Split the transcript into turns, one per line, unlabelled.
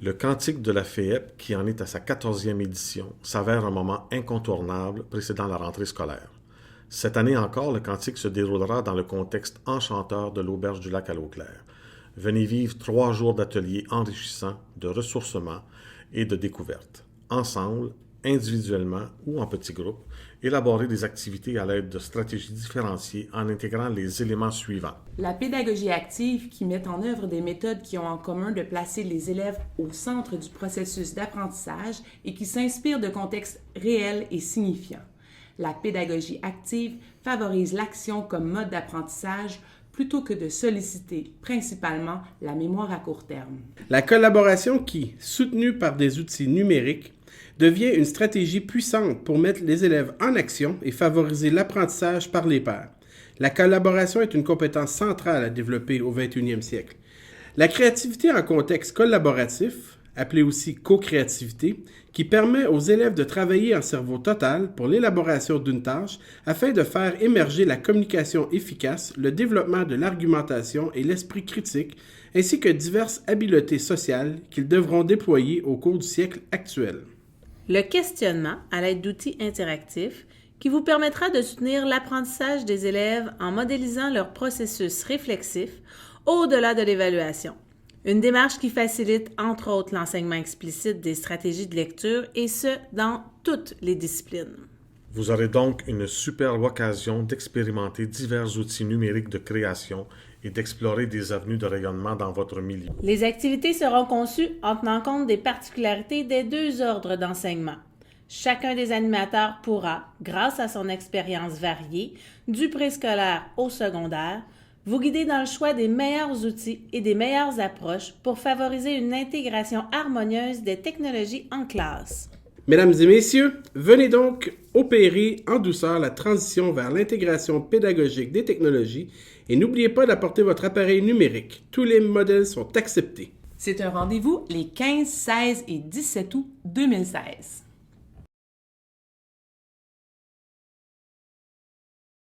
Le Cantique de la FEEP, qui en est à sa 14e édition, s'avère un moment incontournable précédant la rentrée scolaire. Cette année encore, le Cantique se déroulera dans le contexte enchanteur de l'Auberge du Lac à l'eau claire. Venez vivre 3 jours d'ateliers enrichissants, de ressourcement et de découverte. Ensemble, individuellement ou en petits groupes, élaborer des activités à l'aide de stratégies différenciées en intégrant les éléments suivants.
La pédagogie active qui met en œuvre des méthodes qui ont en commun de placer les élèves au centre du processus d'apprentissage et qui s'inspirent de contextes réels et signifiants. La pédagogie active favorise l'action comme mode d'apprentissage plutôt que de solliciter principalement la mémoire à court terme.
La collaboration qui, soutenue par des outils numériques, devient une stratégie puissante pour mettre les élèves en action et favoriser l'apprentissage par les pairs. La collaboration est une compétence centrale à développer au 21e siècle. La créativité en contexte collaboratif, appelée aussi co-créativité, qui permet aux élèves de travailler en cerveau total pour l'élaboration d'une tâche afin de faire émerger la communication efficace, le développement de l'argumentation et l'esprit critique, ainsi que diverses habiletés sociales qu'ils devront déployer au cours du siècle actuel.
Le questionnement à l'aide d'outils interactifs qui vous permettra de soutenir l'apprentissage des élèves en modélisant leur processus réflexif au-delà de l'évaluation. Une démarche qui facilite, entre autres, l'enseignement explicite des stratégies de lecture, et ce, dans toutes les disciplines.
Vous aurez donc une superbe occasion d'expérimenter divers outils numériques de création et d'explorer des avenues de rayonnement dans votre milieu.
Les activités seront conçues en tenant compte des particularités des 2 ordres d'enseignement. Chacun des animateurs pourra, grâce à son expérience variée, du préscolaire au secondaire, vous guider dans le choix des meilleurs outils et des meilleures approches pour favoriser une intégration harmonieuse des technologies en classe.
Mesdames et messieurs, venez donc opérer en douceur la transition vers l'intégration pédagogique des technologies et n'oubliez pas d'apporter votre appareil numérique. Tous les modèles sont acceptés.
C'est un rendez-vous les 15, 16 et 17 août 2016.